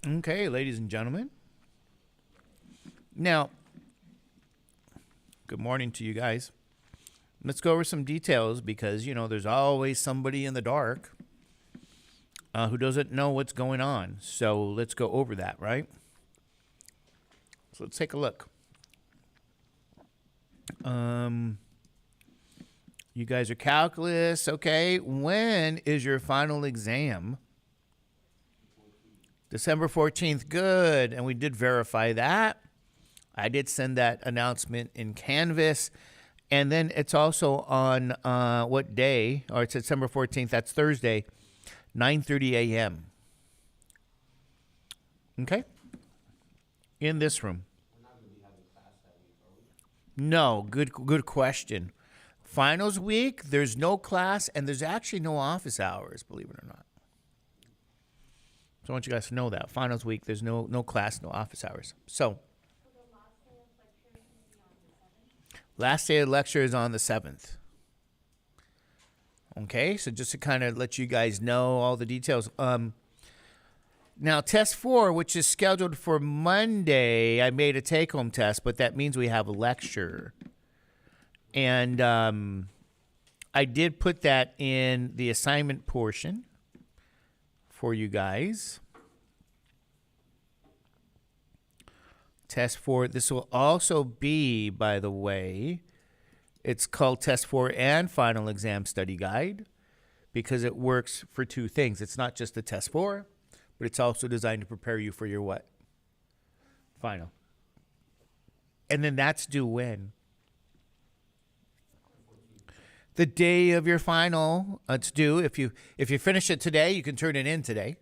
Okay, ladies and gentlemen. Now, good morning to you guys. Let's go over some details because, there's always somebody in the dark who doesn't know what's going on. So let's go over that, right? So let's take a look. You guys are calculus, okay? When is your final exam? December 14th, good. And we did verify that. I did send that announcement in Canvas. And then it's also on what day? Or it's December 14th, that's Thursday, 9:30 a.m. Okay? In this room. We're not going to be having class that week, are we? No, good question. Finals week, there's no class, and there's actually no office hours, believe it or not. So I want you guys to know that. Finals week, there's no class, no office hours. So last day of lecture is on the 7th. Okay, so just to kind of let you guys know all the details. Now, test 4, which is scheduled for Monday, I made a take-home test, but that means we have a lecture. And I did put that in the assignment portion for you guys. Test 4, this will also be, by the way, it's called Test 4 and Final Exam Study Guide because it works for two things. It's not just the Test 4, but it's also designed to prepare you for your what? Final. And then that's due when? The day of your final. It's due. If you finish it today, you can turn it in today.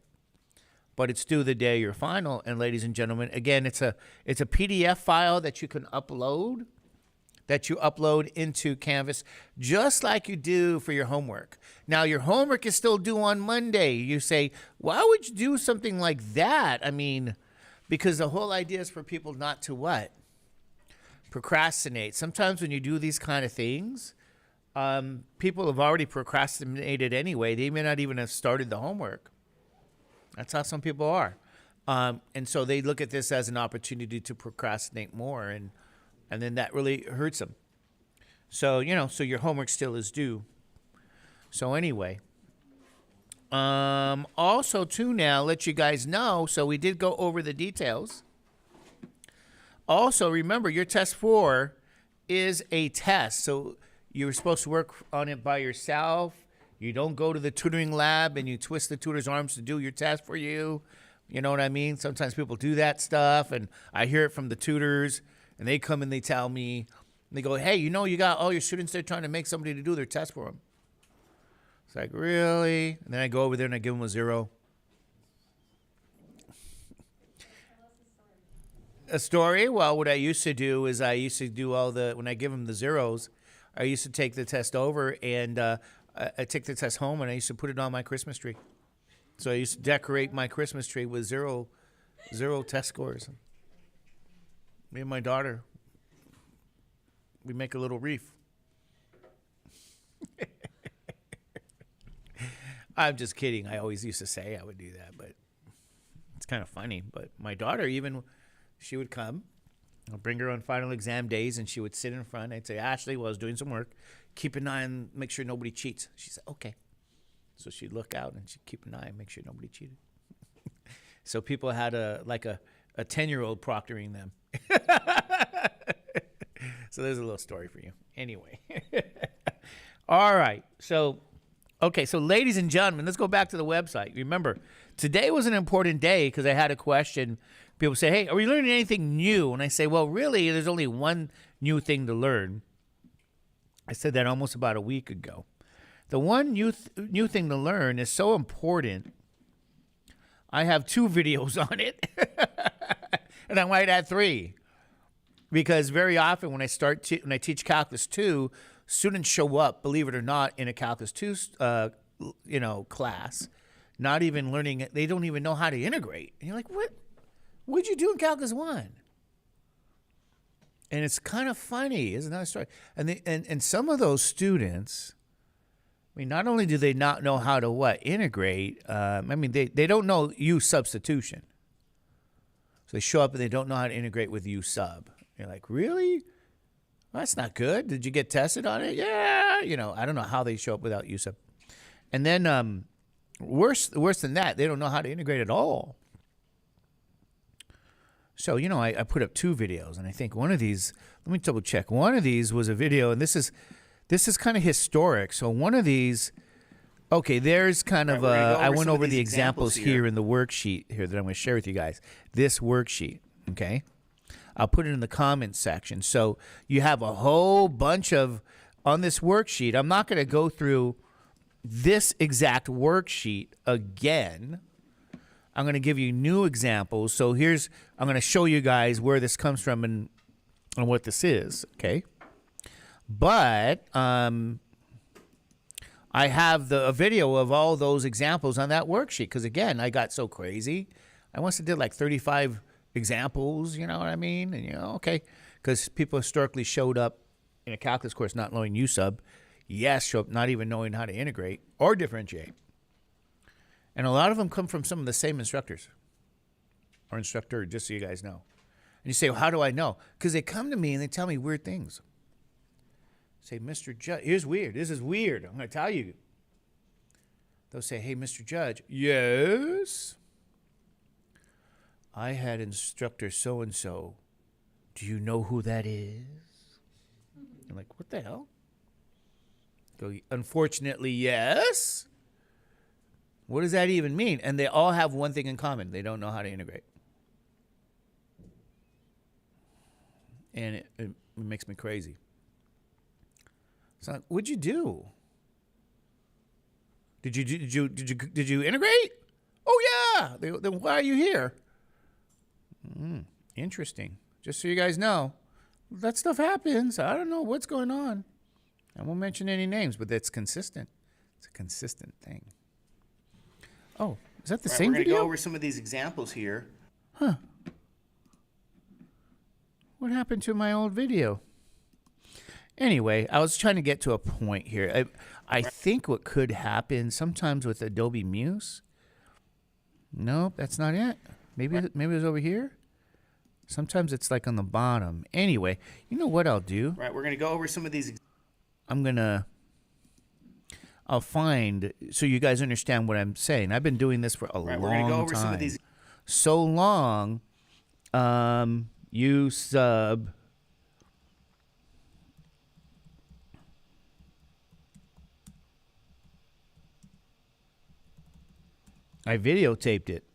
But it's due the day of your final. And ladies and gentlemen, again, it's a PDF file that you can upload, into Canvas, just like you do for your homework. Now, your homework is still due on Monday. You say, why would you do something like that? I mean, because the whole idea is for people not to what? Procrastinate. Sometimes when you do these kind of things, people have already procrastinated anyway. They may not even have started the homework. That's how some people are. And so they look at this as an opportunity to procrastinate more, and then that really hurts them. So, so your homework still is due. So anyway, also too now, let you guys know, so we did go over the details. Also, remember, your test 4 is a test. So you're supposed to work on it by yourself. You don't go to the tutoring lab and you twist the tutor's arms to do your test for you. You know what I mean? Sometimes people do that stuff, and I hear it from the tutors, and they come and they tell me, and they go, hey, you got all your students there trying to make somebody to do their test for them. It's like, really? And then I go over there and I give them a 0. A story? Well, what I used to do is when I give them the zeros, I used to take the test over and I take the test home and I used to put it on my Christmas tree. So I used to decorate my Christmas tree with zero test scores. Me and my daughter, we make a little wreath. I'm just kidding. I always used to say I would do that, but it's kind of funny. But my daughter, she would come. I'll bring her on final exam days, and she would sit in front. I'd say, Ashley, while I was doing some work, keep an eye on, make sure nobody cheats. She said, okay. So she'd look out, and she'd keep an eye and make sure nobody cheated. So people had a 10-year-old proctoring them. So there's a little story for you. Anyway. All right. So ladies and gentlemen, let's go back to the website. Remember, today was an important day because I had a question. People say, hey, are we learning anything new? And I say, well, really, there's only one new thing to learn. I said that almost about a week ago. The one new thing to learn is so important. I have 2 videos on it, and I might add 3. Because very often when I teach Calculus 2, students show up, believe it or not, in a Calculus 2 class, not even learning it. They don't even know how to integrate. And you're like, what? What'd you do in Calculus 1? And it's kind of funny, isn't that a story? And some of those students, I mean, not only do they not know how to integrate, they don't know use substitution. So they show up and they don't know how to integrate with USub. You're like, really? Well, that's not good. Did you get tested on it? Yeah. You know, I don't know how they show up without USub. And then worse than that, they don't know how to integrate at all. So, you know, I put up 2 videos, and I think one of these, let me double check. One of these was a video, and this is kind of historic. So one of these, okay, there's kind of I went over the examples here in the worksheet here that I'm going to share with you guys. This worksheet, okay? I'll put it in the comments section. So you have a whole bunch of, on this worksheet, I'm not going to go through this exact worksheet again. I'm going to give you new examples. So I'm going to show you guys where this comes from and what this is, okay? But I have a video of all those examples on that worksheet because, again, I got so crazy. I must have did like 35 examples, you know what I mean? And, you know, okay, because people historically showed up in a calculus course not knowing USub. Yes, show up not even knowing how to integrate or differentiate. And a lot of them come from some of the same instructors or instructor, just so you guys know. And you say, well, how do I know? Because they come to me and they tell me weird things. Say, Mr. Judge, here's weird. This is weird. I'm going to tell you. They'll say, hey, Mr. Judge, yes? I had instructor so-and-so. Do you know who that is? I'm like, what the hell? Go, unfortunately, yes. What does that even mean? And they all have one thing in common. They don't know how to integrate. And it makes me crazy. So what'd you do? Did you integrate? Oh yeah. Then why are you here? Interesting. Just so you guys know, that stuff happens. I don't know what's going on. I won't mention any names, but that's consistent. It's a consistent thing. Oh, is that the same video? We're video? going to go over some of these examples here. Huh. What happened to my old video? Anyway, I was trying to get to a point here. I think what could happen sometimes with Adobe Muse. Nope, that's not it. Maybe it was over here. Sometimes it's like on the bottom. Anyway, you know what I'll do? Right, we're going to go over some of these. I'll find, so you guys understand what I'm saying. I've been doing this for a long time. We're going to go over some of these. So long, USub. I videotaped it.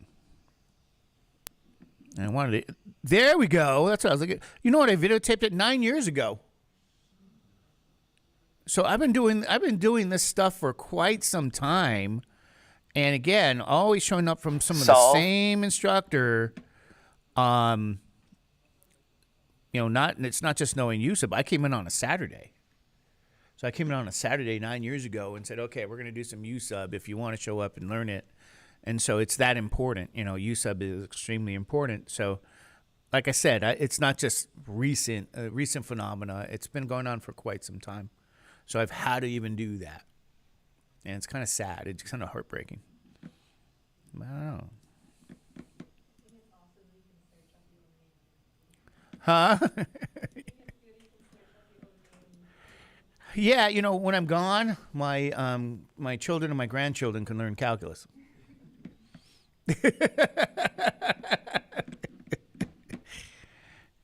And I wanted it. There we go. That's what I was looking. You know what? I videotaped it 9 years ago. So I've been doing this stuff for quite some time, and again, always showing up from some of the same instructor. You know, it's not just knowing USub. I came in on a Saturday, so I came in on a Saturday 9 years ago and said, okay, we're going to do some USub if you want to show up and learn it, and so it's that important. You know, USub is extremely important. So, like I said, it's not just recent phenomena. It's been going on for quite some time. So I've had to even do that. And it's kind of sad. It's kind of heartbreaking. I don't know. Huh? Yeah, you know, when I'm gone, my children and my grandchildren can learn calculus.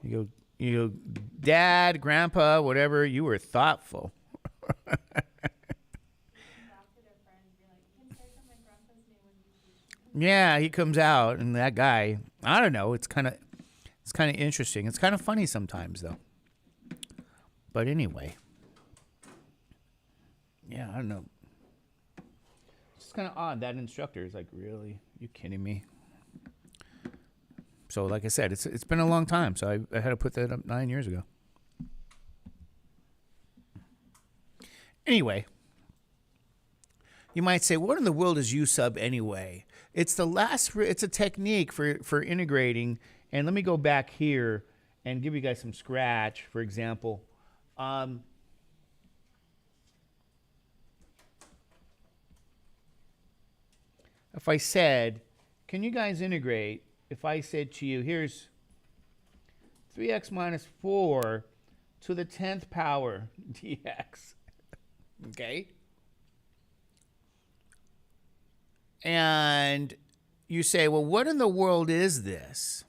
You go, Dad, Grandpa, whatever, you were thoughtful. Yeah, he comes out, and that guy, I don't know, it's kind of interesting. It's kind of funny sometimes, though. But anyway, yeah, I don't know. It's kind of odd. That instructor is like, really? You kidding me? So, like I said, it's been a long time, so I had to put that up 9 years ago. Anyway, you might say, what in the world is USub anyway? It's a technique for integrating. And let me go back here and give you guys some scratch, for example. If I said, can you guys integrate if I said to you, here's 3x minus 4 to the 10th power dx. Okay? And you say, well, what in the world is this?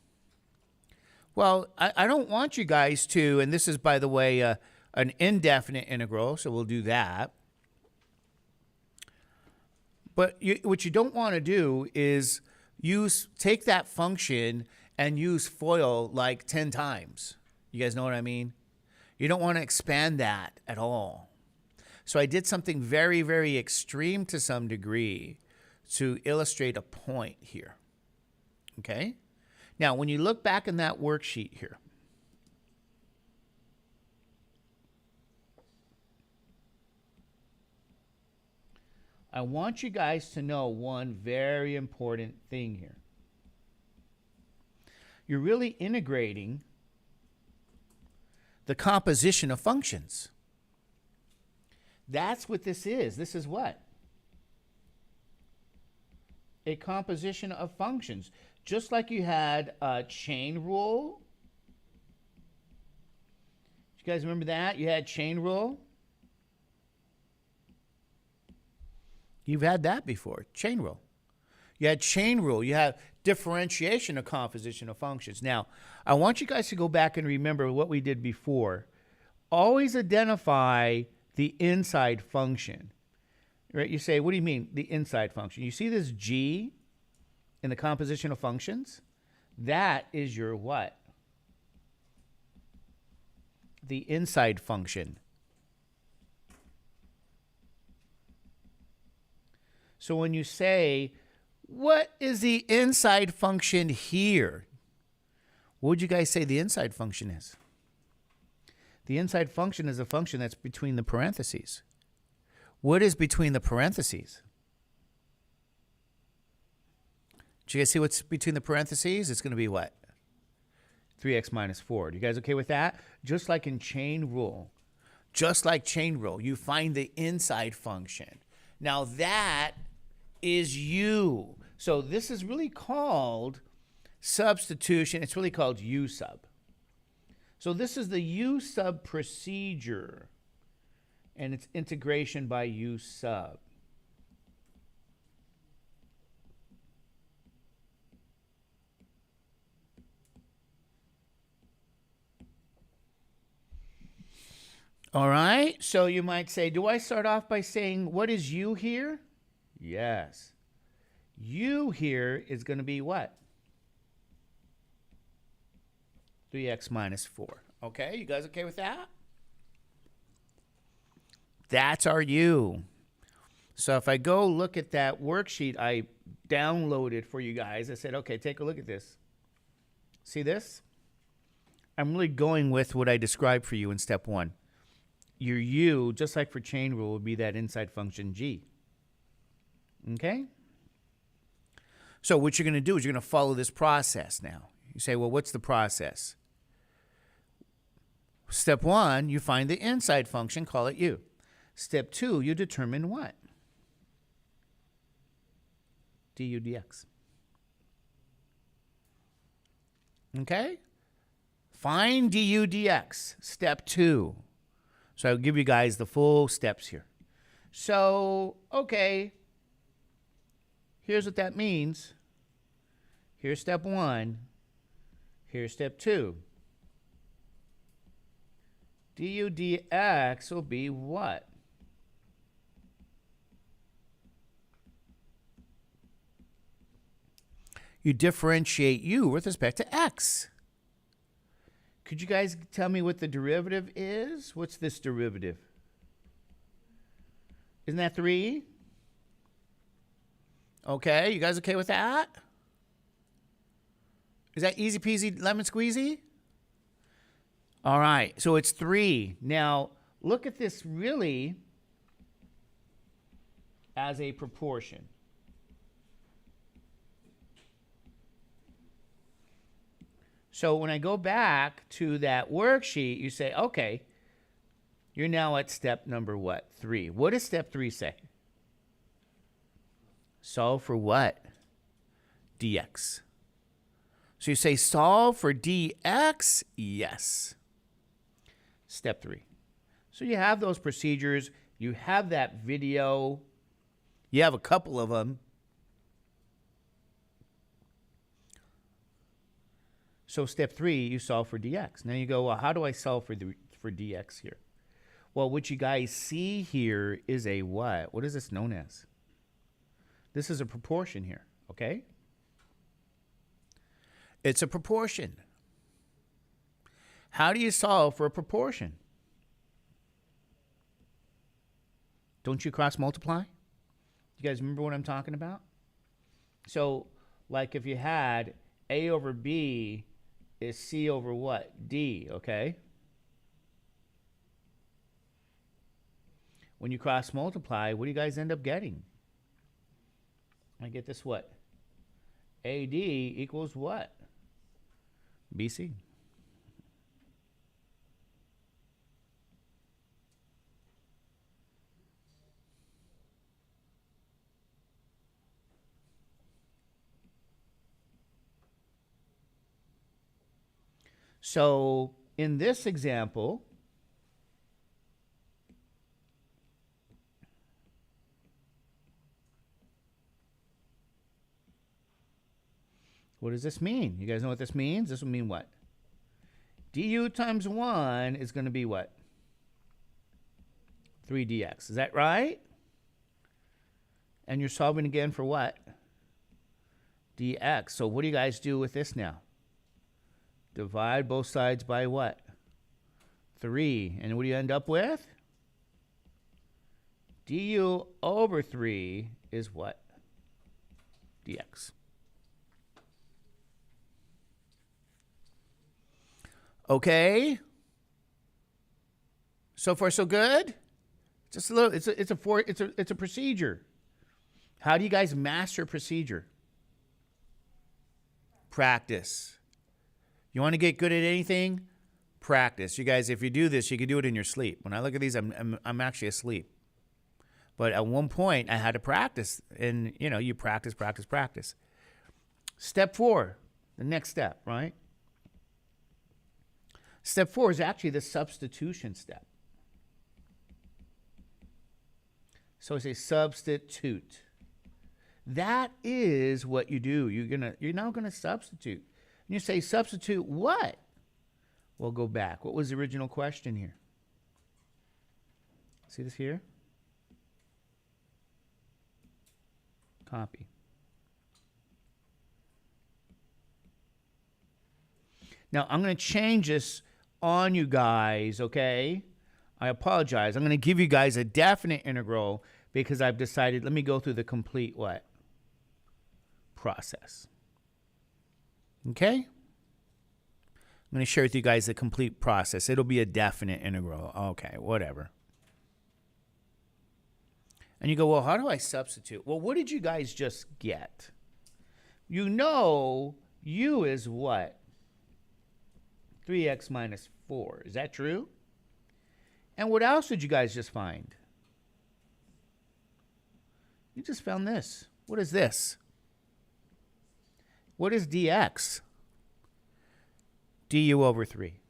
Well, I don't want you guys to, and this is, by the way, an indefinite integral, so we'll do that. But what you don't want to do is take that function and use FOIL like 10 times. You guys know what I mean? You don't want to expand that at all. So I did something very, very extreme to some degree to illustrate a point here. Okay? Now, when you look back in that worksheet here, I want you guys to know one very important thing here. You're really integrating the composition of functions. That's what this is. This is what? A composition of functions. Just like you had a chain rule. You guys remember that? You had chain rule. You've had that before, chain rule. You had chain rule. You have differentiation of composition of functions. Now, I want you guys to go back and remember what we did before. Always identify the inside function. Right? You say, what do you mean, the inside function? You see this G in the composition of functions? That is your what? The inside function. So when you say, what is the inside function here? What would you guys say the inside function is? The inside function is a function that's between the parentheses. What is between the parentheses? Do you guys see what's between the parentheses? It's going to be what? 3x minus 4. Do you guys okay with that? Just like in chain rule. Just like chain rule, you find the inside function. Now that is u. So this is really called substitution. It's really called u sub. So this is the u sub procedure, and it's integration by u sub. All right, so you might say, do I start off by saying, what is u here? Yes. U here is going to be what? 3x minus 4. Okay, you guys okay with that? That's our u. So if I go look at that worksheet I downloaded for you guys, I said, okay, take a look at this. See this? I'm really going with what I described for you in step 1. Your u, just like for chain rule, would be that inside function g. Okay? So what you're going to do is you're going to follow this process now. You say, well, what's the process? Step 1, you find the inside function, call it u. Step 2, you determine what? Du dx. Okay? Find du dx. Step 2. So I'll give you guys the full steps here. So, okay. Here's what that means. Here's step 1. Here's step 2. Du dx will be what? You differentiate u with respect to x. Could you guys tell me what the derivative is? What's this derivative? Isn't that 3? Okay, you guys okay with that? Is that easy peasy lemon squeezy? All right, so it's 3. Now, look at this really as a proportion. So when I go back to that worksheet, you say, okay, you're now at step number what? 3. What does step 3 say? Solve for what? Dx. So you say solve for dx? Yes. Step 3. So you have those procedures. You have that video. You have a couple of them. So step 3, you solve for dx. Now you go, well, how do I solve for dx here? Well, what you guys see here is a what? What is this known as? This is a proportion here, okay? It's a proportion. How do you solve for a proportion? Don't you cross multiply? You guys remember what I'm talking about? So, like if you had A over B is C over what? D, okay? When you cross multiply, what do you guys end up getting? I get this what? AD equals what? BC. So in this example, what does this mean? You guys know what this means? This will mean what? Du times 1 is going to be what? 3dx. Is that right? And you're solving again for what? Dx. So what do you guys do with this now? Divide both sides by what? 3. And what do you end up with? Du over 3 is what? Dx. Okay. So far, so good. Just a little. It's a procedure. How do you guys master procedure? Practice. You want to get good at anything? Practice. You guys, if you do this, you can do it in your sleep. When I look at these, I'm actually asleep. But at one point, I had to practice, and you practice. Step 4, the next step, right? Step 4 is actually the substitution step. So I say substitute. That is what you do. You're now gonna substitute. And you say substitute what? Well, go back. What was the original question here? See this here? Copy. Now I'm going to change this on you guys, okay? I apologize. I'm going to give you guys a definite integral because I've decided, let me go through the complete what? Process. Okay? I'm going to share with you guys the complete process. It'll be a definite integral. Okay, whatever. And you go, well, how do I substitute? Well, what did you guys just get? You know u is what? 3x minus 4. Is that true? And what else did you guys just find? You just found this. What is this? What is dx? Du over 3.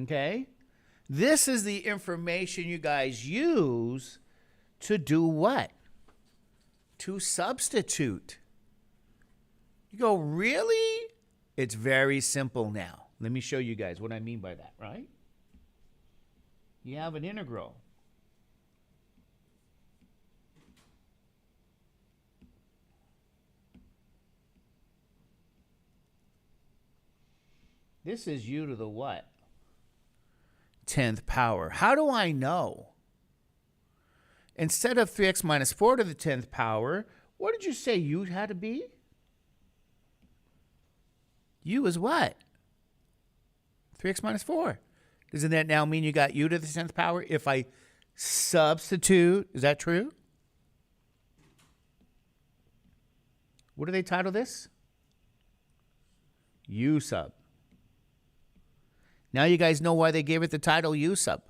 Okay? This is the information you guys use to do what? To substitute. You go, really? It's very simple now. Let me show you guys what I mean by that, right? You have an integral. This is u to the what? 10th power. How do I know? Instead of 3x minus 4 to the 10th power, what did you say u had to be? U is what? 3x minus 4. Doesn't that now mean you got u to the 10th power if I substitute? Is that true? What do they title this? U sub. Now you guys know why they gave it the title U sub.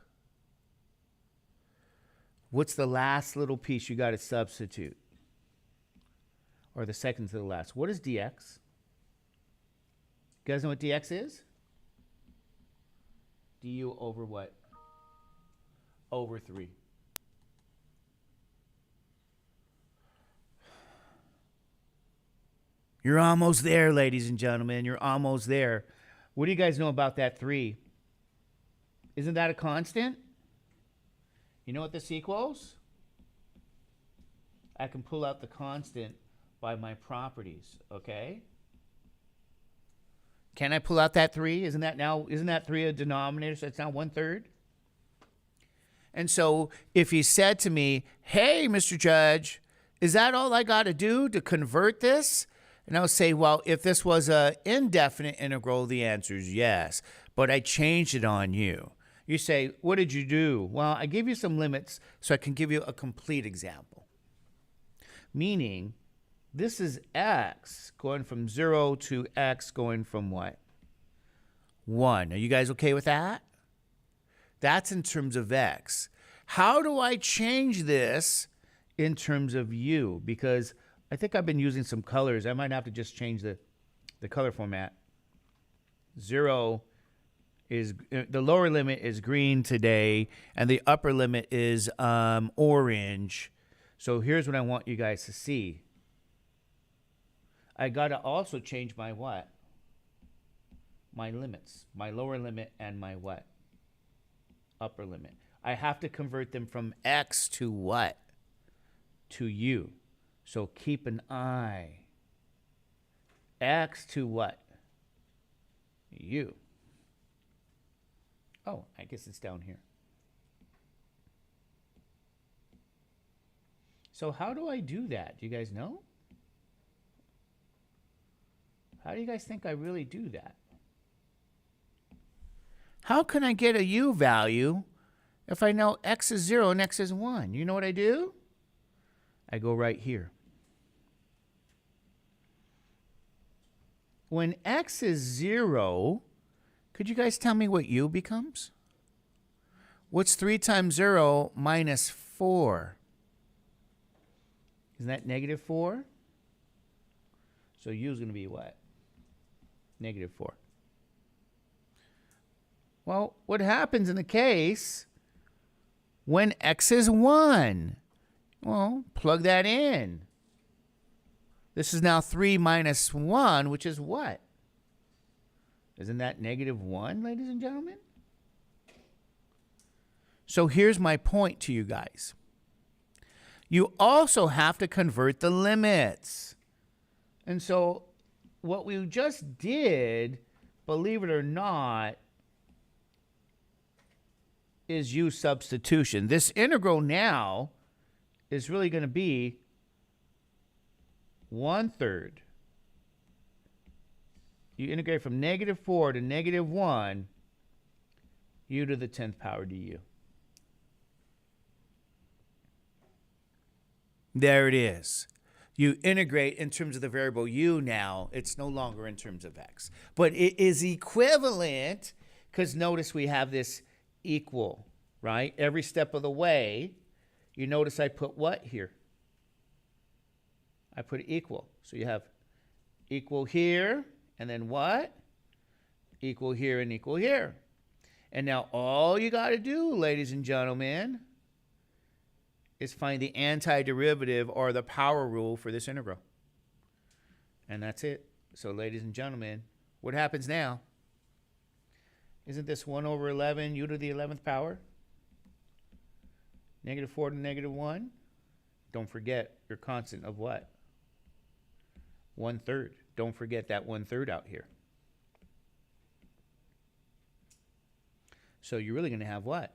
What's the last little piece you got to substitute? Or the second to the last. What is dx? You guys know what dx is? Du over what? Over 3. You're almost there, ladies and gentlemen. You're almost there. What do you guys know about that 3? Isn't that a constant? You know what this equals? I can pull out the constant by my properties, okay? Can I pull out that 3? Isn't that 3 a denominator? So it's now 1/3. And so if he said to me, hey, Mr. Judge, is that all I got to do to convert this? And I'll say, well, if this was an indefinite integral, the answer is yes. But I changed it on you. You say, what did you do? Well, I gave you some limits so I can give you a complete example. Meaning, this is x going from 0 to x going from what? 1. Are you guys okay with that? That's in terms of x. How do I change this in terms of u? Because I think I've been using some colors. I might have to just change the color format. 0 is, the lower limit is green today, and the upper limit is orange. So here's what I want you guys to see. I got to also change my what? My limits. My lower limit and my what? Upper limit. I have to convert them from x to what? To u. So keep an eye. X to what? U. Oh, I guess it's down here. So how do I do that? Do you guys know? How do you guys think I really do that? How can I get a u value if I know x is 0 and x is 1? You know what I do? I go right here. When x is 0, could you guys tell me what u becomes? What's 3 times 0 minus 4? Isn't that negative 4? So u is going to be what? Negative 4. Well, what happens in the case when x is 1? Well, plug that in. This is now 3 minus 1, which is what? Isn't that negative 1, ladies and gentlemen? So here's my point to you guys. You also have to convert the limits. And so what we just did, believe it or not, is use substitution. This integral now is really going to be 1/3. You integrate from negative 4 to negative 1, u to the 10th power du. There it is. You integrate in terms of the variable u now. It's no longer in terms of x. But it is equivalent, because notice we have this equal, right? Every step of the way, you notice I put what here? I put equal. So you have equal here, and then what? Equal here and equal here. And now all you got to do, ladies and gentlemen, is find the antiderivative or the power rule for this integral. And that's it. So ladies and gentlemen, what happens now? Isn't this 1 over 11 u to the 11th power? Negative 4 to negative 1? Don't forget your constant of what? 1/3. Don't forget that 1/3 out here. So you're really going to have what?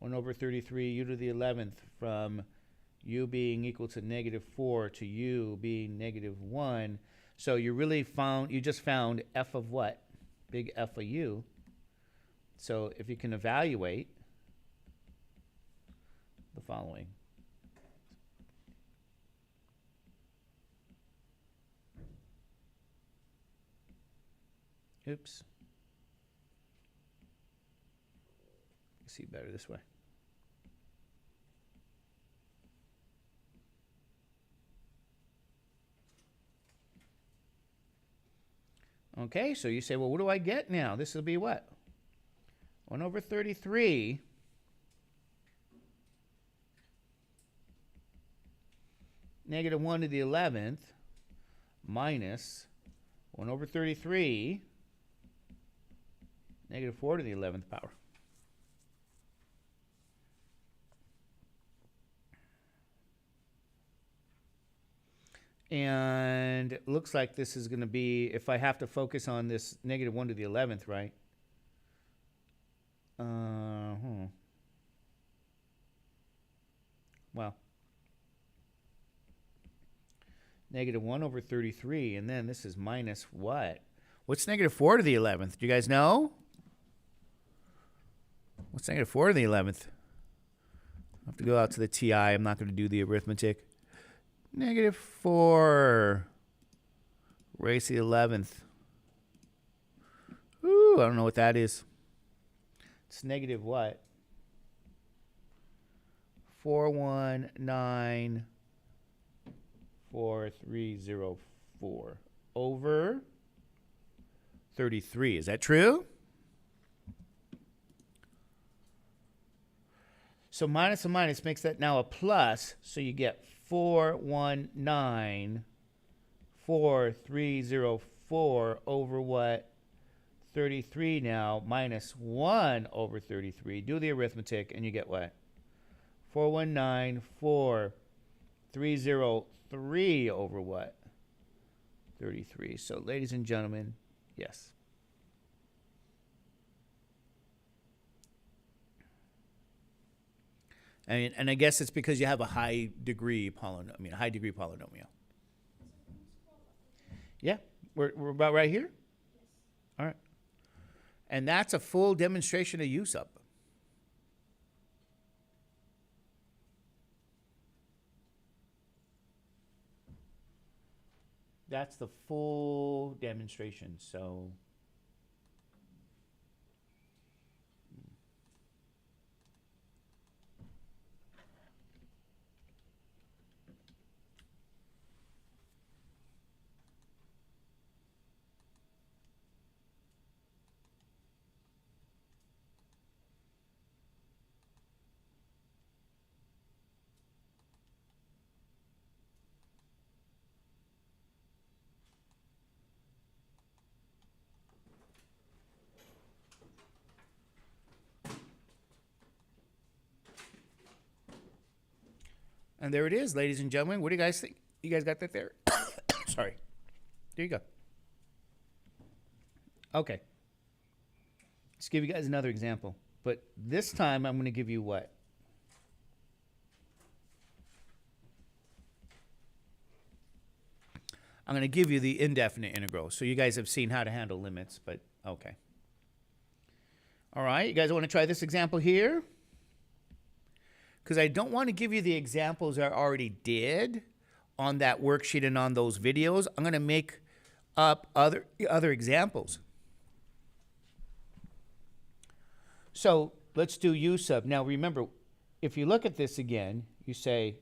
1 over 33 u to the 11th from u being equal to negative 4 to u being negative 1. So you just found f of what? Big F of u. So if you can evaluate the following. Oops. You see better this way. Okay, so you say, well, what do I get now? This will be what? 1 over 33 negative 1 to the 11th minus 1 over 33 negative 4 to the 11th power. And it looks like this is going to be, if I have to focus on this negative 1 to the 11th, right? Well, negative 1 over 33, and then this is minus what? What's negative 4 to the 11th? Do you guys know? What's negative 4 to the 11th? I have to go out to the TI. I'm not going to do the arithmetic. Negative 4 raised to the 11th. Ooh, I don't know what that is. It's negative what? 4194304 over 33. Is that true? So minus and minus makes that now a plus. So you get 4194304 over what? 33 now minus 1 over 33. Do the arithmetic and you get what? 4194303 over what? 33. So ladies and gentlemen, yes. And I guess it's because you have a high degree polynomial. Yeah, we're about right here? All right. And that's a full demonstration of use up. That's the full demonstration. So and there it is, ladies and gentlemen. What do you guys think? You guys got that there? Sorry. There you go. Okay. Let's give you guys another example. But this time I'm going to give you what? I'm going to give you the indefinite integral. So you guys have seen how to handle limits, but okay. All right. You guys want to try this example here? Because I don't want to give you the examples I already did on that worksheet and on those videos. I'm going to make up other examples. So let's do u sub. Now remember, if you look at this again, you say,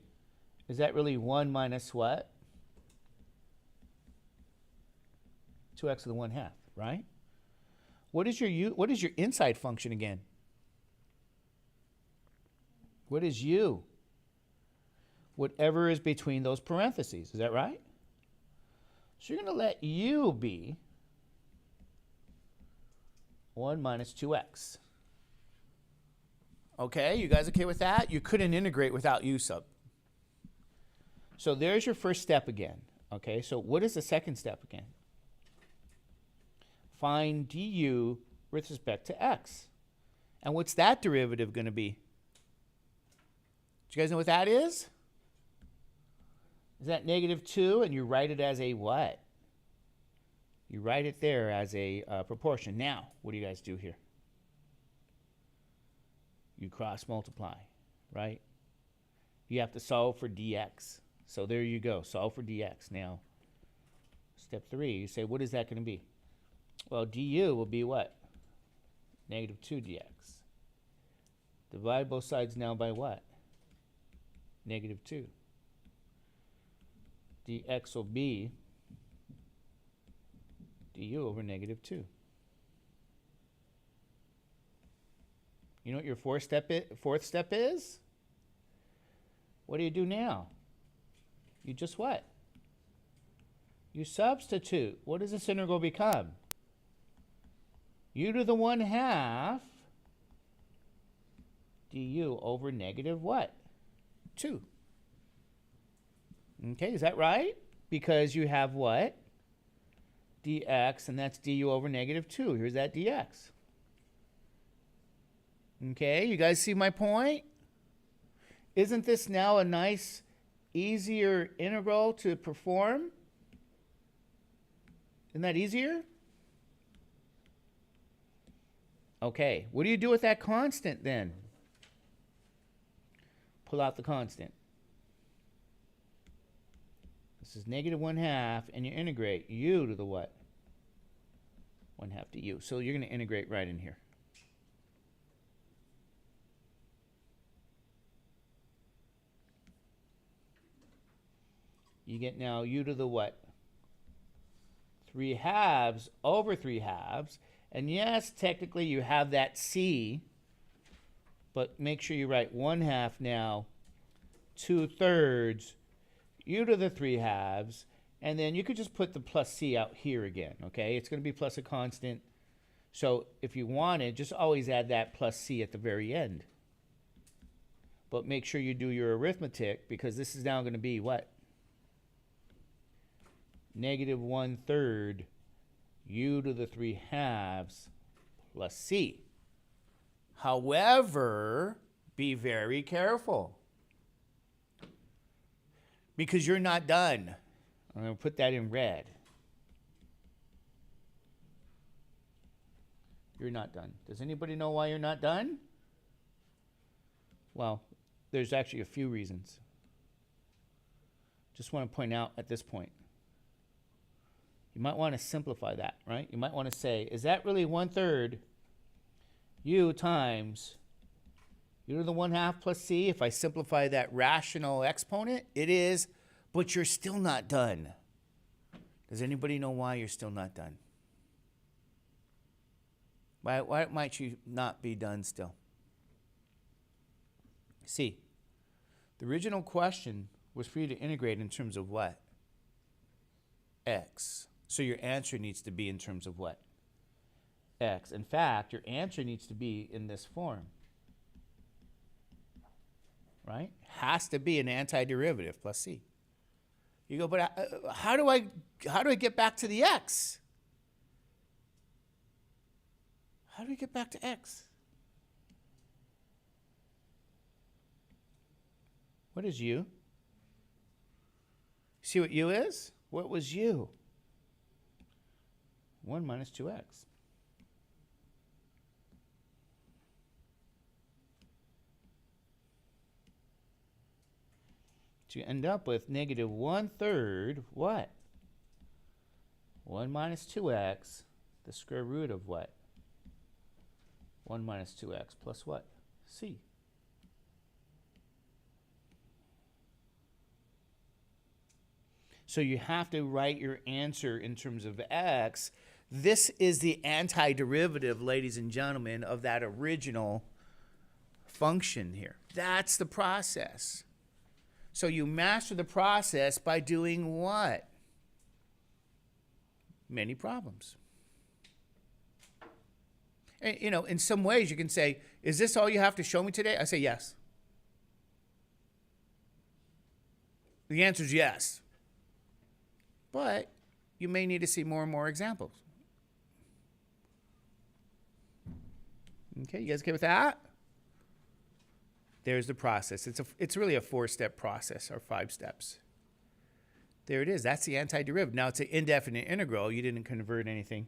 is that really 1 minus what? 2x to the 1/2, right? What is your inside function again? What is u? Whatever is between those parentheses. Is that right? So you're going to let u be 1 minus 2x. Okay, you guys okay with that? You couldn't integrate without u sub. So there's your first step again. Okay, so what is the second step again? Find du with respect to x. And what's that derivative going to be? Do you guys know what that is? Is that negative 2? And you write it as a what? You write it there as a proportion. Now, what do you guys do here? You cross multiply, right? You have to solve for dx. So there you go. Solve for dx. Now, step 3, you say, what is that going to be? Well, du will be what? Negative 2 dx. Divide both sides now by what? Negative 2. Dx will be du over negative 2. You know what your fourth step is? What do you do now? You just what? You substitute. What does this integral become? U to the 1/2 du over negative what? 2. Okay, is that right? Because you have what? Dx, and that's du over negative 2. Here's that dx. Okay, you guys see my point? Isn't this now a nice, easier integral to perform? Isn't that easier? Okay, what do you do with that constant then? Pull out the constant. This is negative 1/2, and you integrate u to the what? 1/2 du. So you're going to integrate right in here. You get now u to the what? 3/2 over 3/2. And yes, technically you have that c, but make sure you write 1/2 now, 2/3, u to the 3/2, and then you could just put the plus c out here again, okay? It's going to be plus a constant. So if you wanted, just always add that plus c at the very end. But make sure you do your arithmetic, because this is now going to be what? Negative 1/3 u to the 3/2 plus c. However, be very careful, because you're not done. I'm going to put that in red. You're not done. Does anybody know why you're not done? Well, there's actually a few reasons. Just want to point out at this point. You might want to simplify that, right? You might want to say, is that really 1/3 u times u to the 1/2 plus c? If I simplify that rational exponent, it is, but you're still not done. Does anybody know why you're still not done? Why might you not be done still? See, the original question was for you to integrate in terms of what? X. So your answer needs to be in terms of what? X. In fact, your answer needs to be in this form. Right? Has to be an antiderivative plus c. You go, but how do I get back to the x? How do we get back to x? What is u? See what u is? What was u? 1 minus 2x. So you end up with negative 1/3 what? 1 minus 2x, the square root of what? 1 minus 2x plus what? C. So you have to write your answer in terms of x. This is the antiderivative, ladies and gentlemen, of that original function here. That's the process. So you master the process by doing what? Many problems. And, you know, in some ways you can say, is this all you have to show me today? I say yes. The answer is yes. But you may need to see more and more examples. Okay, you guys okay with that? There's the process. It's really a 4-step process, or 5 steps. There it is. That's the antiderivative. Now it's an indefinite integral. You didn't convert anything.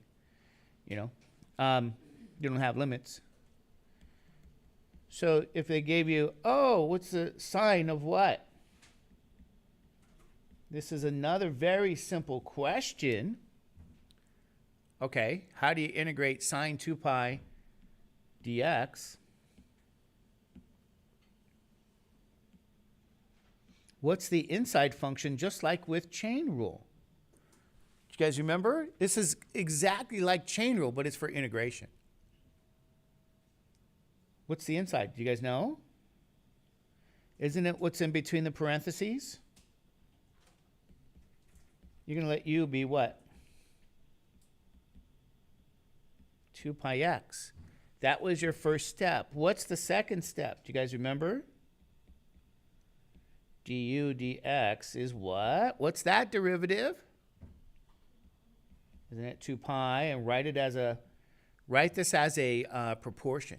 You know, you don't have limits. So if they gave you, oh, what's the sine of what? This is another very simple question. Okay, how do you integrate sine 2 pi dx? What's the inside function, just like with chain rule? you guys remember? This is exactly like chain rule, but it's for integration. What's the inside? Do you guys know? Isn't it what's in between the parentheses? You're going to let u be what? 2 pi x. That was your first step. What's the second step? Do you guys remember? Du dx is what? What's that derivative? Isn't it 2 pi? And write this as a proportion,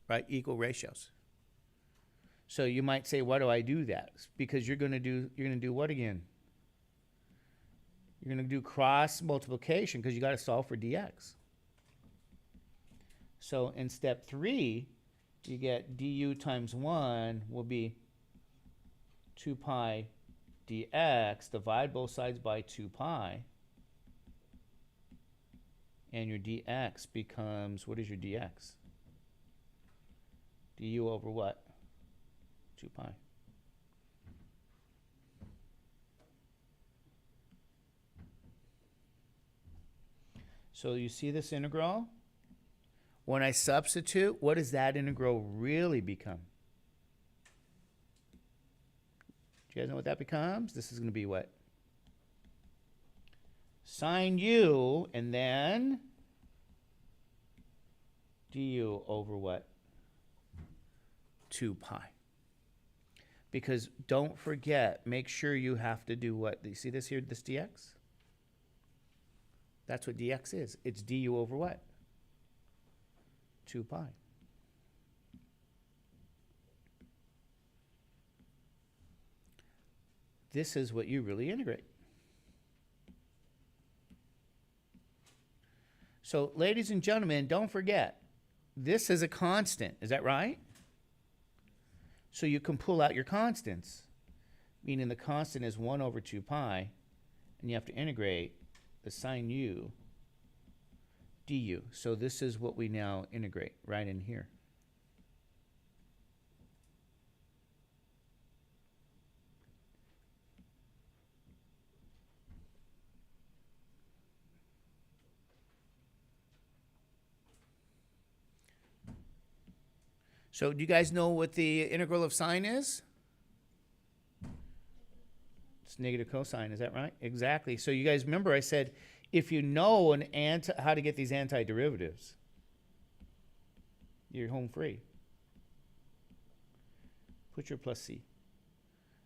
right? Equal ratios. So you might say, why do I do that? Because you're going to do what again? You're going to do cross multiplication because you got to solve for dx. So in step 3, you get du times 1 will be 2 pi dx. Divide both sides by 2 pi. And your dx becomes, what is your dx? Du over what? 2 pi. So you see this integral? When I substitute, what does that integral really become? Do you guys know what that becomes? This is going to be what? Sine u, and then du over what? 2 pi. Because don't forget, make sure you have to do what? You see this here, this dx? That's what dx is. It's du over what? 2 pi. This is what you really integrate. So, ladies and gentlemen, don't forget, this is a constant. Is that right? So you can pull out your constants, meaning the constant is 1 over 2 pi, and you have to integrate the sine u du. So this is what we now integrate right in here. So do you guys know what the integral of sine is? It's negative cosine, is that right? Exactly. So you guys remember I said, if you know how to get these antiderivatives, you're home free. Put your plus c.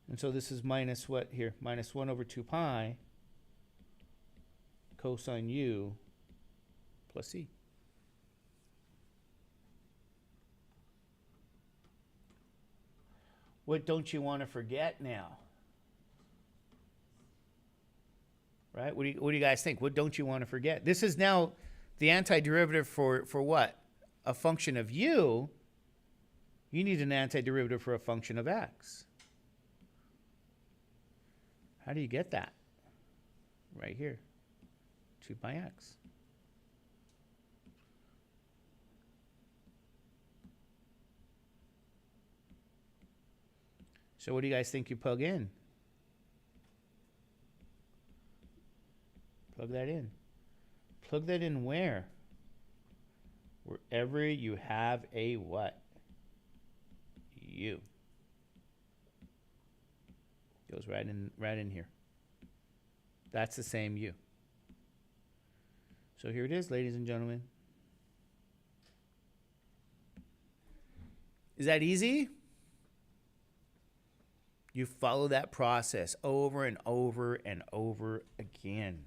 And so this is minus what here? Minus 1 over 2 pi cosine u plus c. What don't you want to forget now? Right? What do you guys think? What don't you want to forget? This is now the antiderivative for what? A function of u. You need an antiderivative for a function of x. How do you get that? Right here. 2 pi x. So what do you guys think you plug in? Plug that in. Plug that in where? Wherever you have a what? U. Goes right in here. That's the same U. So here it is, ladies and gentlemen. Is that easy? You follow that process over and over and over again.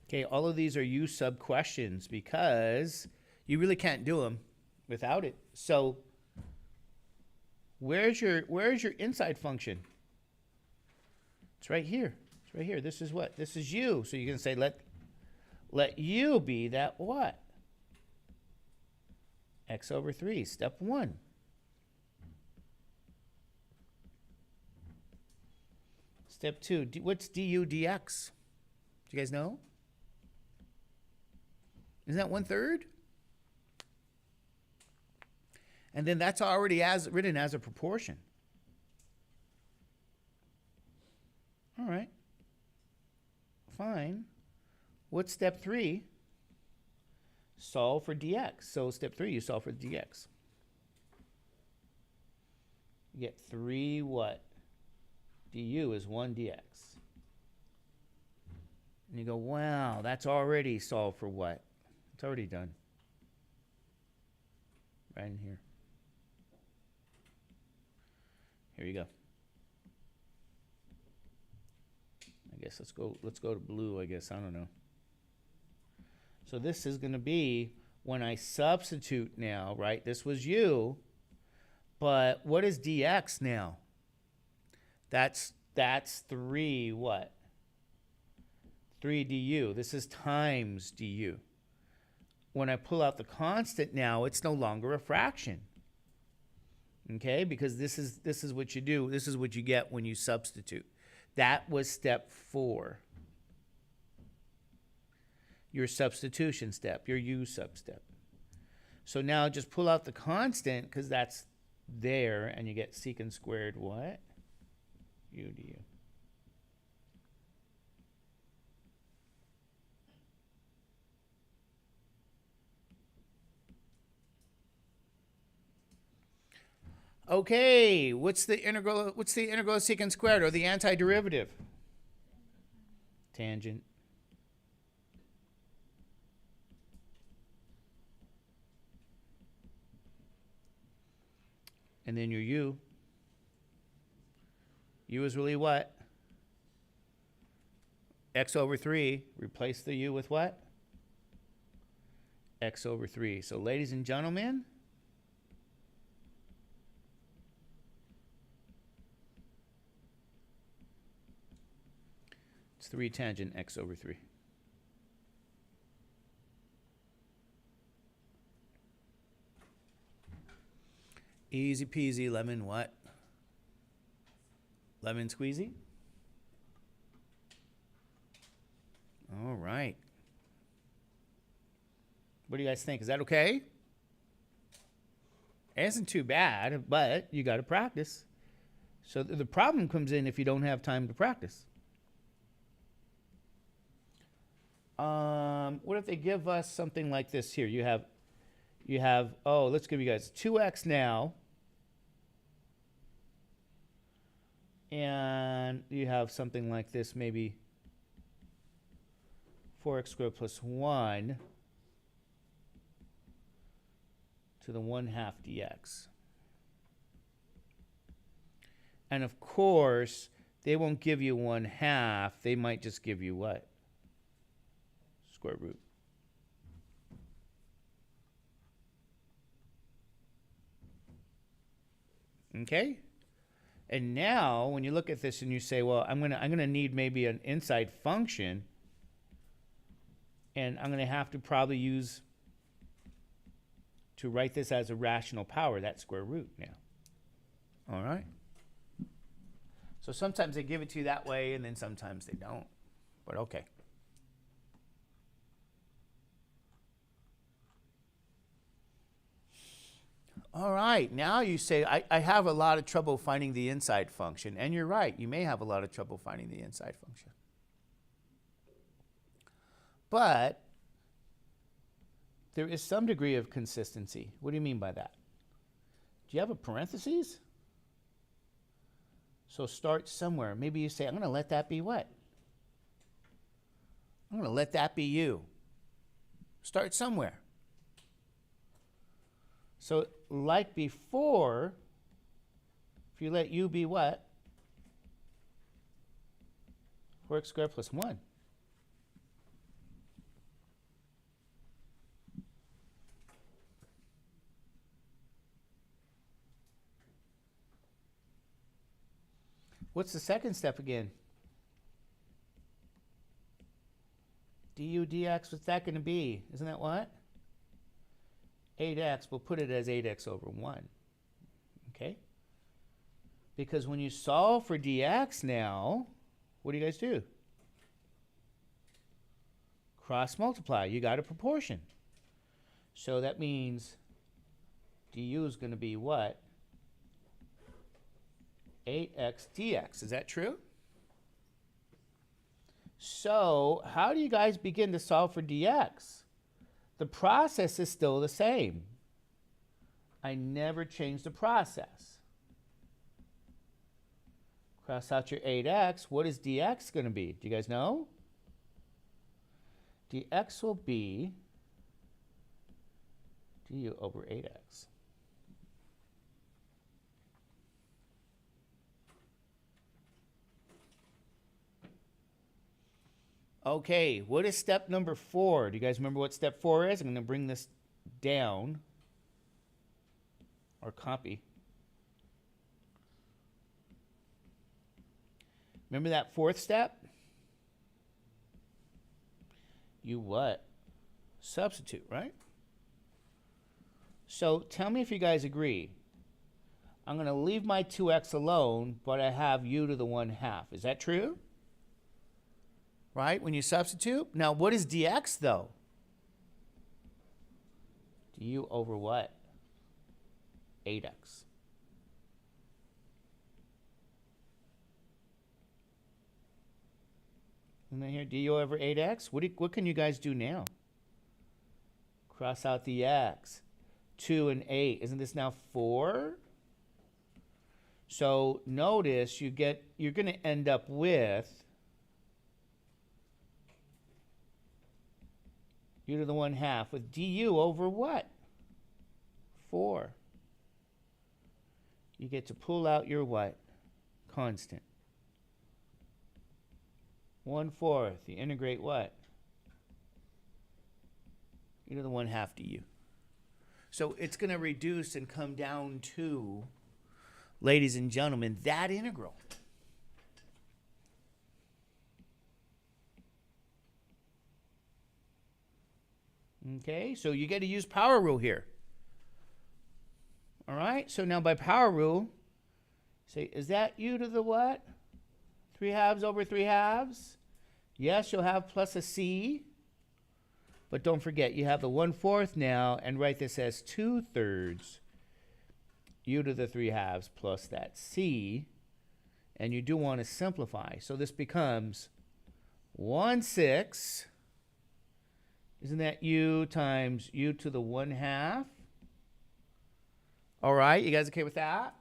Okay, all of these are U sub questions because you really can't do them without it. So where's your inside function? It's right here. It's right here. This is what? This is U. So you can say let U be that what? X over 3, step 1. Step 2, what's du dx? Do you guys know? Isn't that 1/3? And then that's already written as a proportion. All right. Fine. What's step 3? Solve for dx. So step 3, you solve for dx. You get 3 what? Du is 1 dx. And you go, wow, that's already solved for what? It's already done. Right in here. Here you go. I guess let's go to blue, I guess. I don't know. So this is going to be when I substitute now, right? This was u, but what is dx now? That's 3 what? 3 du. This is times du. When I pull out the constant now, it's no longer a fraction. Okay? Because this is what you do. This is what you get when you substitute. That was step 4. Your substitution step, your u sub step. So now just pull out the constant because that's there, and you get secant squared what? U du. Okay, what's the integral of secant squared, or the antiderivative? Tangent. And then your u. U is really what? X over 3. Replace the u with what? X over 3. So ladies and gentlemen, it's 3 tangent x over 3. Easy peasy lemon what? Lemon squeezy? All right. What do you guys think? Is that okay? It isn't too bad, but you got to practice. So the problem comes in if you don't have time to practice. What if they give us something like this here? You have, oh, let's give you guys 2x now. And you have something like this, maybe 4x squared plus 1 to the 1/2 dx. And of course, they won't give you 1/2. They might just give you what? Square root. Okay? And now, when you look at this and you say, well, I'm gonna need maybe an inside function, and I'm gonna have to probably use to write this as a rational power, that square root now. All right? So sometimes they give it to you that way, and then sometimes they don't. But okay. All right, now you say, I have a lot of trouble finding the inside function. And you're right, you may have a lot of trouble finding the inside function. But there is some degree of consistency. What do you mean by that? Do you have a parentheses? So start somewhere. Maybe you say, I'm going to let that be what? I'm going to let that be u. Start somewhere. So like before, if you let u be what? 4x squared plus 1. What's the second step again? Du dx, what's that going to be? Isn't that what? 8x, we'll put it as 8x over 1. Okay? Because when you solve for dx now, what do you guys do? Cross multiply. You got a proportion. So that means du is going to be what? 8x dx. Is that true? So how do you guys begin to solve for dx? The process is still the same. I never changed the process. Cross out your 8x. What is dx going to be? Do you guys know? Dx will be du over 8x. Okay, what is step number 4? Do you guys remember what step 4 is? I'm going to bring this down, or copy. Remember that 4th step? You what? Substitute, right? So tell me if you guys agree. I'm going to leave my 2x alone, but I have u to the 1/2. Is that true? Right, when you substitute? Now, what is dx, though? Du over what? 8x. And then here, du over 8x. What can you guys do now? Cross out the x. 2 and 8. Isn't this now 4? So notice you're going to end up with u to the 1/2 with du over what? 4. You get to pull out your what? Constant. 1/4. You integrate what? U to the 1/2 du. So it's going to reduce and come down to, ladies and gentlemen, that integral. Okay, so you get to use power rule here. All right, so now by power rule, say, is that u to the what? 3/2 over 3/2? Yes, you'll have plus a c. But don't forget, you have the 1/4 now, and write this as 2/3 u to the 3/2 plus that c. And you do want to simplify. So this becomes 1/6. Isn't that u times u to the 1/2? All right, you guys okay with that?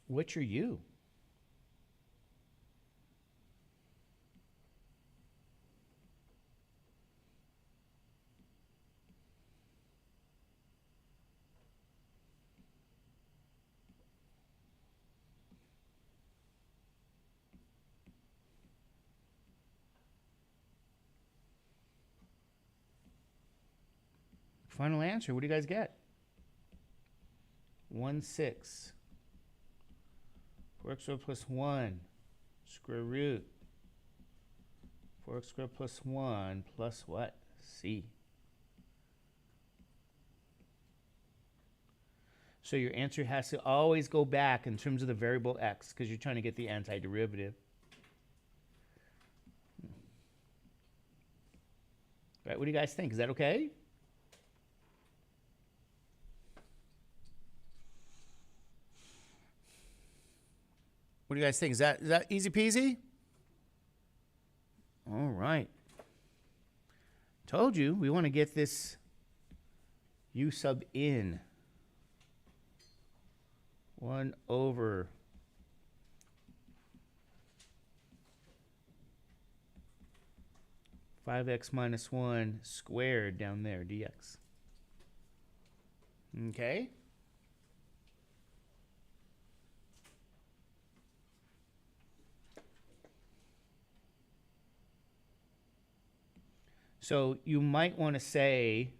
What's your u? Final answer, what do you guys get? 1/6. 4x squared plus 1 square root 4x squared plus 1 plus what? C. So your answer has to always go back in terms of the variable x because you're trying to get the antiderivative. Right, what do you guys think? Is that okay? What do you guys think? Is that easy peasy? All right. Told you we want to get this u sub in 1 over (5x minus 1) squared down there, dx. Okay. So you might want to say,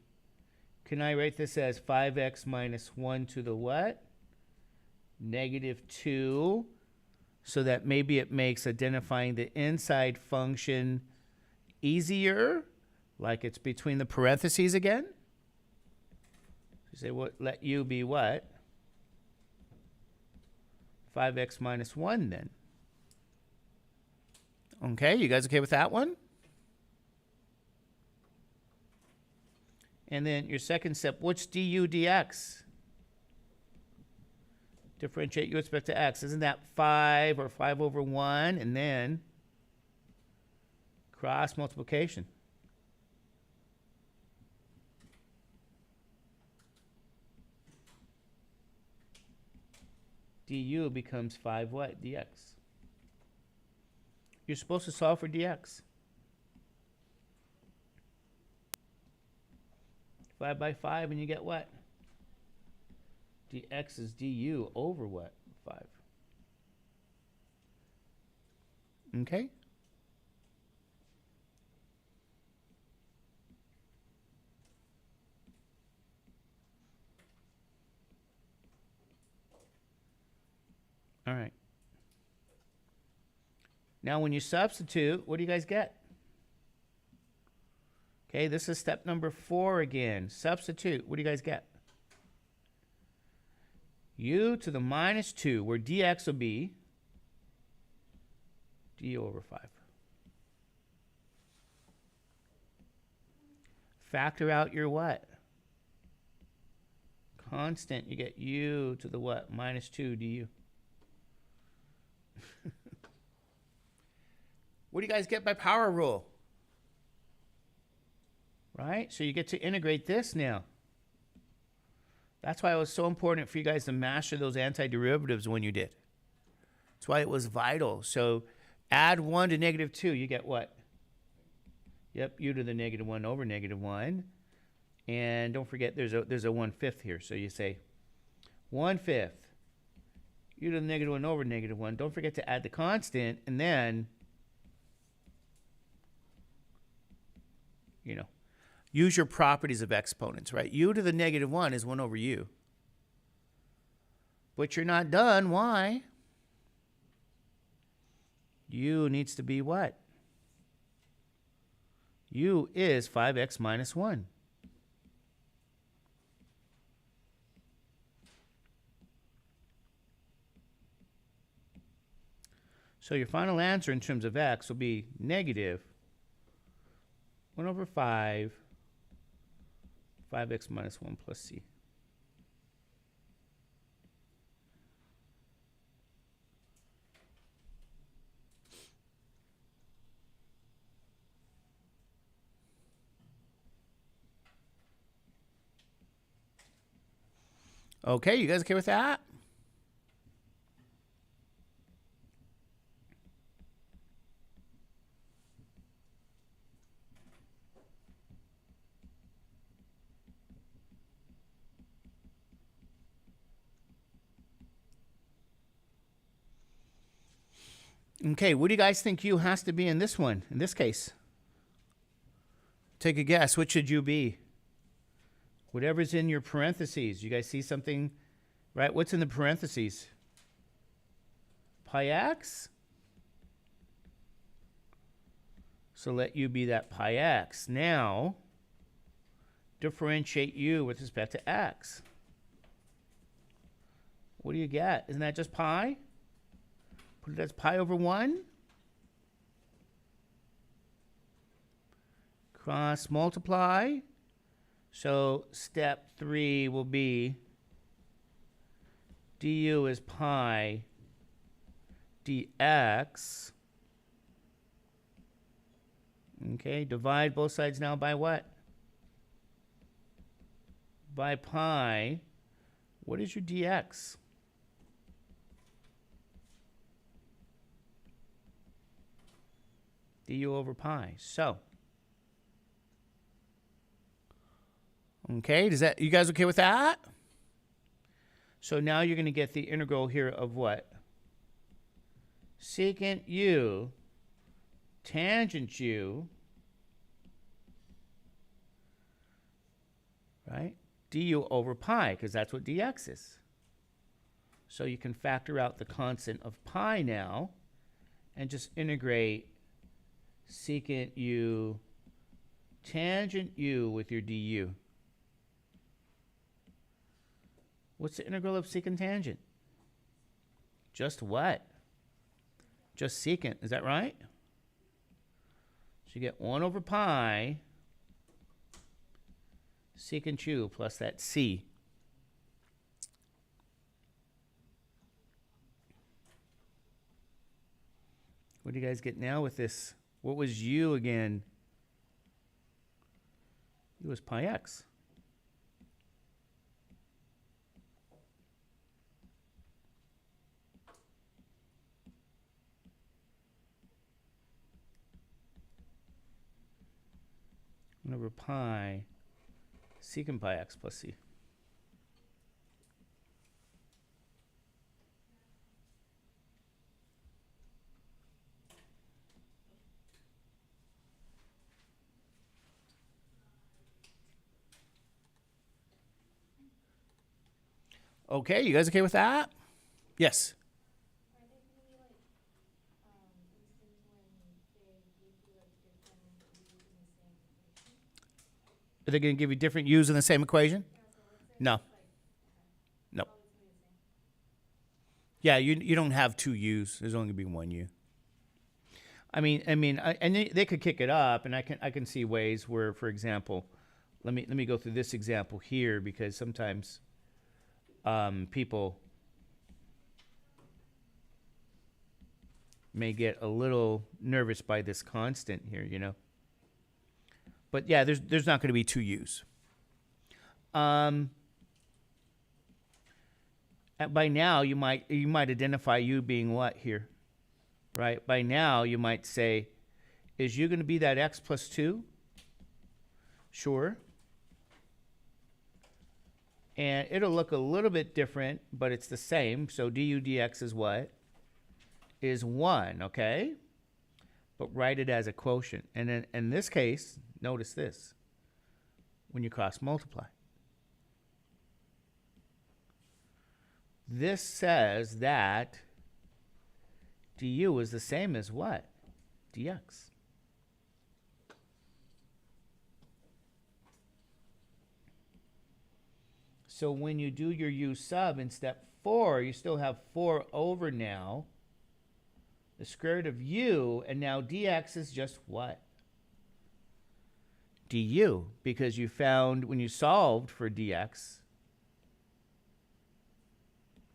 can I write this as 5x minus 1 to the what? -2, so that maybe it makes identifying the inside function easier, like it's between the parentheses again. You say, what? Let u be what? 5x minus 1 then. Okay, you guys okay with that one? And then your second step, what's du dx? Differentiate u with respect to x. Isn't that 5 or 5 over 1? And then cross multiplication. Du becomes 5 what? Dx. You're supposed to solve for dx. 5 by 5 and you get what? Dx is du over what? 5. Okay? All right. Now when you substitute, what do you guys get? Okay, this is step number 4 again. Substitute. What do you guys get? U to the minus 2, where dx will be du over 5. Factor out your what? Constant. You get u to the what? Minus 2 du. What do you guys get by power rule? Right? So you get to integrate this now. That's why it was so important for you guys to master those antiderivatives when you did. That's why it was vital. So add 1 to negative 2, you get what? Yep, u to the negative 1 over negative 1. And don't forget there's a 1/5 here. So you say 1/5 u to the negative 1 over negative 1. Don't forget to add the constant, and then, you know, use your properties of exponents, right? U to the negative 1 is 1 over u. But you're not done. Why? U needs to be what? U is 5x minus 1. So your final answer in terms of x will be negative 1 over 5, 5x minus 1 plus c. Okay, you guys okay with that? Okay, what do you guys think u has to be in this one, in this case? Take a guess. What should u be? Whatever's in your parentheses. You guys see something, right? What's in the parentheses? Pi x? So let u be that pi x. Now, differentiate u with respect to x. What do you get? Isn't that just pi? Put it as pi over 1. Cross multiply. So step 3 will be du is pi dx. Okay, divide both sides now by what? By pi. What is your dx? Du over pi. So, okay, does that, you guys okay with that? So now you're going to get the integral here of what? Secant u, tangent u, right? Du over pi, because that's what dx is. So you can factor out the constant of pi now and just integrate secant u, tangent u with your du. What's the integral of secant tangent? Just what? Just secant. Is that right? So you get 1 over pi secant u plus that c. What do you guys get now with this? What was u again? U was pi x. Over pi secant pi x plus c. Okay, you guys okay with that? Yes. Are they gonna be like, instances when they give you like different U's in the same equation? Are they going to give you different u's in the same equation? Yeah, so let's say No. it's like, No. always gonna be the same. Yeah, you don't have 2 u's. There's only going to be 1 u. And they could kick it up, and I can see ways where, for example, let me go through this example here, because sometimes people may get a little nervous by this constant here, you know. But yeah, there's not going to be 2 u's. By now you might identify u being what here, right? By now you might say, is u going to be that x plus 2? Sure. And it'll look a little bit different, but it's the same. So du dx is what? Is 1, okay? But write it as a quotient. And then in this case, notice this. When you cross multiply. This says that du is the same as what? Dx. So when you do your u sub in step 4, you still have 4 over now the square root of u, and now dx is just what? Du, because you found when you solved for dx,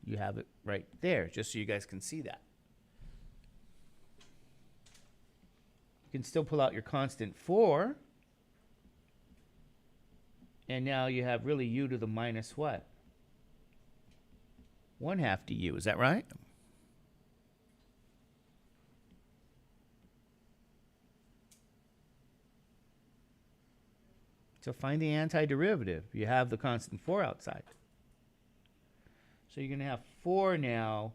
you have it right there, just so you guys can see that. You can still pull out your constant 4. And now you have really u to the minus what? 1/2 du, is that right? So find the antiderivative. You have the constant 4 outside. So you're going to have 4 now,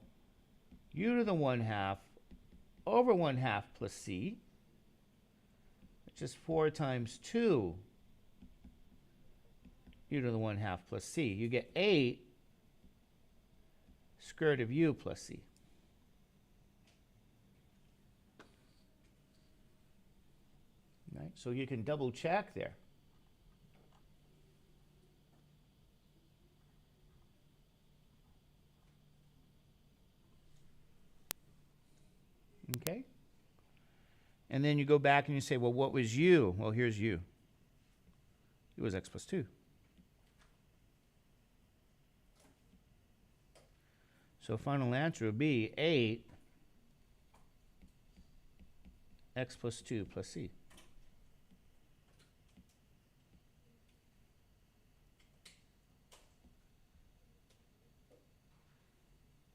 u to the 1/2 over 1/2 plus c, which is 4 times 2 u to the 1/2 plus c. You get 8 square root of u plus c. Right? So you can double check there. Okay? And then you go back and you say, well, what was u? Well, here's u. It was x plus 2. So final answer would be 8 x plus 2 plus c.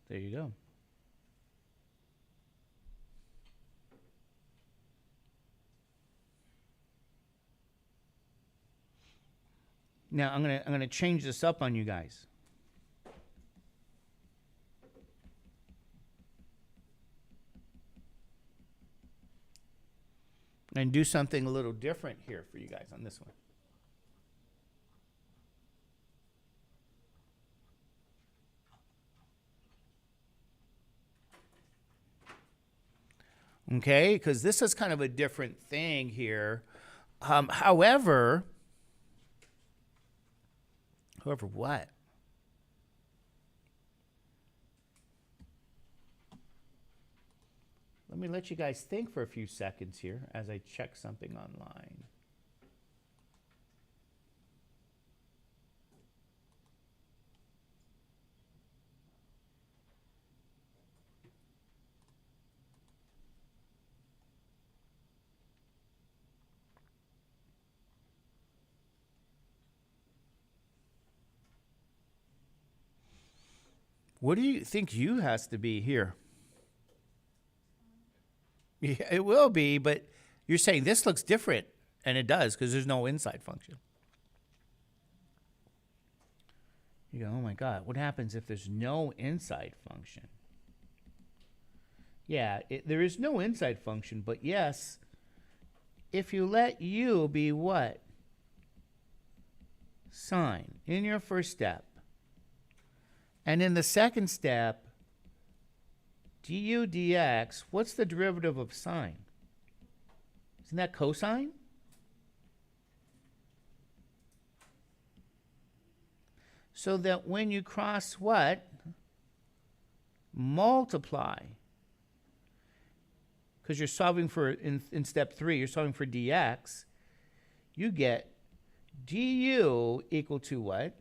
There you go. Now I'm gonna change this up on you guys. And do something a little different here for you guys on this one. Okay, because this is kind of a different thing here. However, what? Let me let you guys think for a few seconds here as I check something online. What do you think U has to be here? Yeah, it will be, but you're saying this looks different, and it does because there's no inside function. You go, oh my God, what happens if there's no inside function? Yeah, there is no inside function, but yes, if you let U be what? Sine in your first step. And in the second step, du dx, what's the derivative of sine? Isn't that cosine? So that when you cross what? Multiply. Because you're solving for, in step 3, you're solving for dx. You get du equal to what?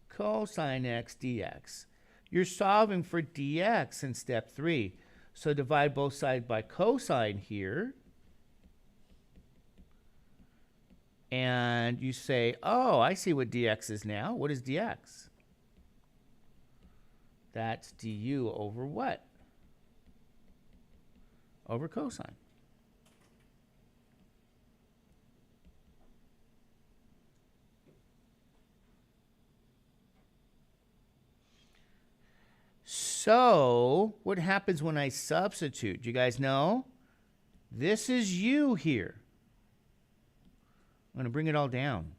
Cosine x dx. You're solving for dx in step 3. So divide both sides by cosine here. And you say, oh, I see what dx is now. What is dx? That's du over what? Over cosine. So, what happens when I substitute? You guys know? This is u here. I'm going to bring it all down.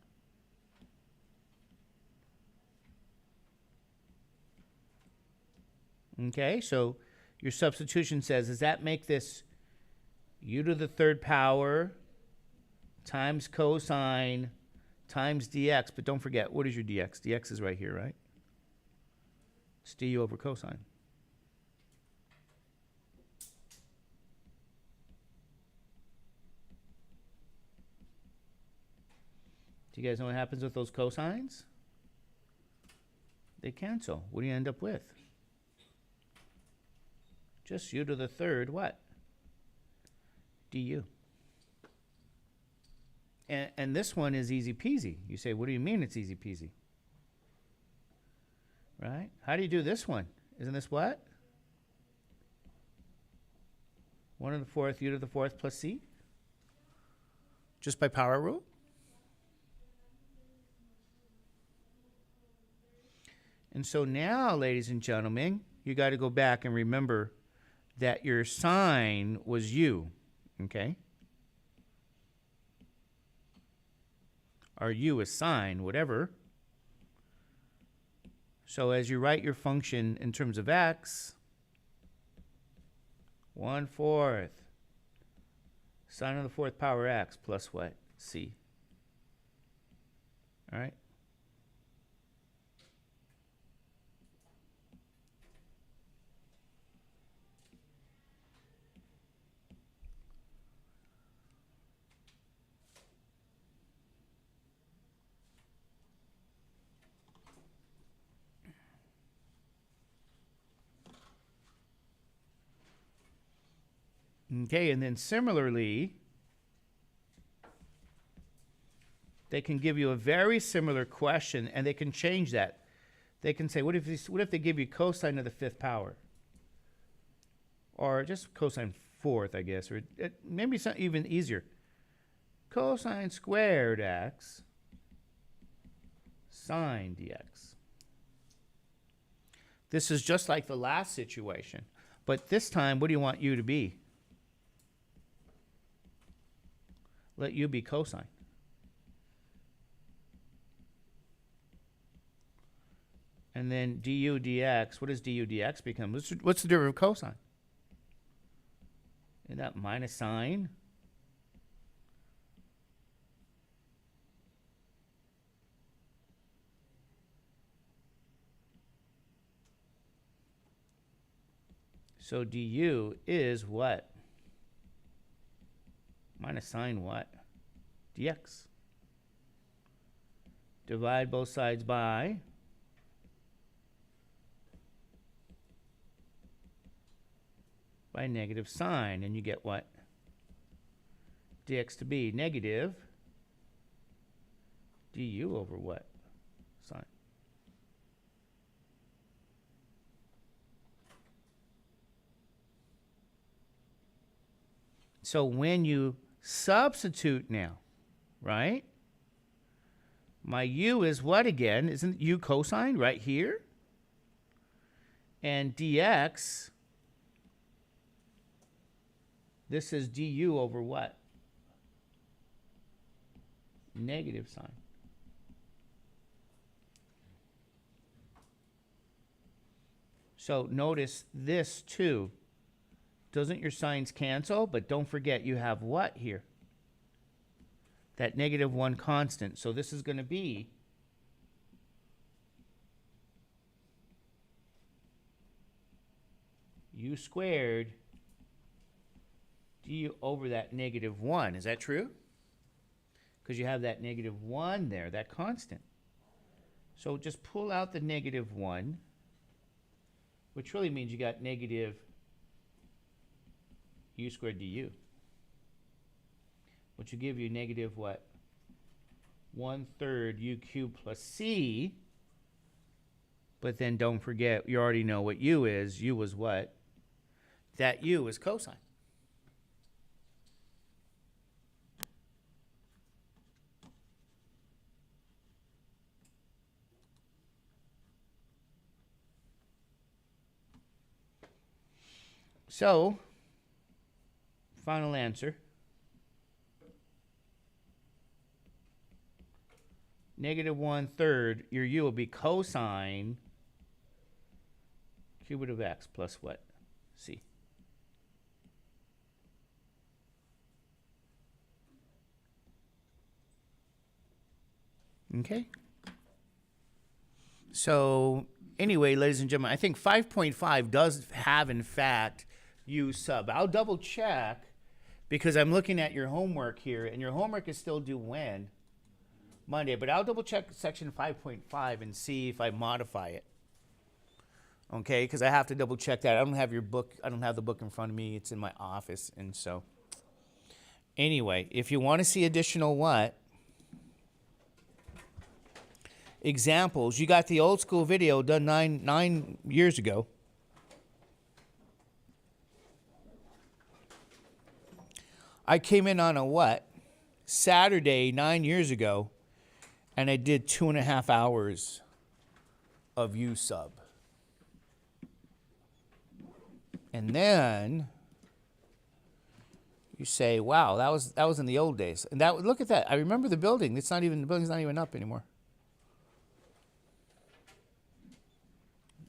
Okay, so your substitution says, does that make this u to the third power times cosine times dx? But don't forget, what is your dx? Dx is right here, right? It's du over cosine. Do you guys know what happens with those cosines? They cancel. What do you end up with? Just u to the third what? Du. And this one is easy peasy. You say, what do you mean it's easy peasy? Right? How do you do this one? Isn't this what? 1 to the 4th, u to the 4th plus c? Just by power rule? And so now, ladies and gentlemen, you got to go back and remember that your sine was u, okay? Or u is sine, whatever. So as you write your function in terms of x, 1/4 sine of the 4th power x plus what? C. All right? Okay, and then similarly, they can give you a very similar question, and they can change that. They can say, what if they give you cosine of the 5th power? Or just cosine 4th, I guess, or maybe it's even easier. Cosine squared x sine dx. This is just like the last situation, but this time, what do you want u to be? Let u be cosine. And then du dx, what does du dx become? What's the derivative of cosine? Isn't that minus sine? So du is what? Minus sine what? Dx. Divide both sides by negative sine, and you get what? Dx to be negative du over what? Sine. So when you substitute now, right? My u is what again? Isn't u cosine right here? And dx, this is du over what? Negative sine. So notice this too. Doesn't your signs cancel? But don't forget you have what here? That negative 1 constant. So this is going to be u squared du over that negative 1. Is that true? Because you have that negative 1 there, that constant. So just pull out the negative 1, which really means you got negative u squared du, which will give you negative what? 1/3 u cubed plus c. But then don't forget, you already know what u is. U was what? That u is cosine. So, final answer. Negative 1/3, your u will be cosine cube root of x plus what? C. Okay. So, anyway, ladies and gentlemen, I think 5.5 does have, in fact, u sub. I'll double check because I'm looking at your homework here, and your homework is still due when? Monday. But I'll double check section 5.5 and see if I modify it. Okay, because I have to double check that. I don't have your book. I don't have the book in front of me. It's in my office. And so, anyway, if you want to see additional what? Examples. You got the old school video done nine years ago. I came in on a what? Saturday 9 years ago, and I did 2.5 hours of u sub. And then you say, "Wow, that was in the old days." And that, look at that. I remember the building. The building's not even up anymore.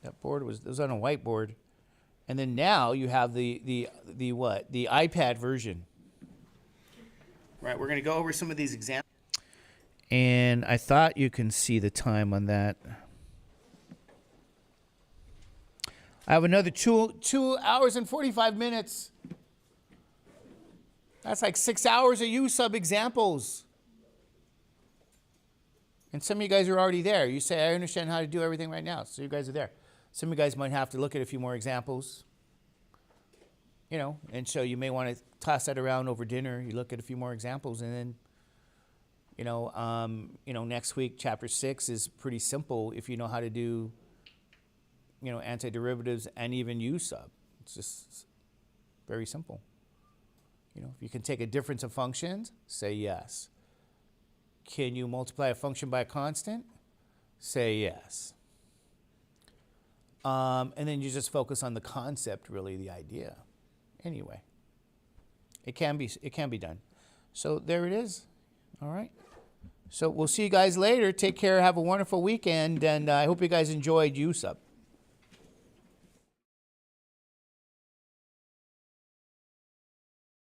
That board was on a whiteboard. And then now you have the what? The iPad version. Right, we're going to go over some of these examples. And I thought you can see the time on that. I have another 2 hours and 45 minutes. That's like 6 hours of u sub examples. And some of you guys are already there. You say, "I understand how to do everything right now." So you guys are there. Some of you guys might have to look at a few more examples. You know, and so you may want to toss that around over dinner. You look at a few more examples, and then, next week, chapter 6 is pretty simple if you know how to do, antiderivatives and even u sub. It's just very simple. If you can take a difference of functions, say yes. Can you multiply a function by a constant? Say yes. And then you just focus on the concept, really, the idea. Anyway, it can be done. So there it is. All right. So we'll see you guys later. Take care. Have a wonderful weekend, and I hope you guys enjoyed u sub.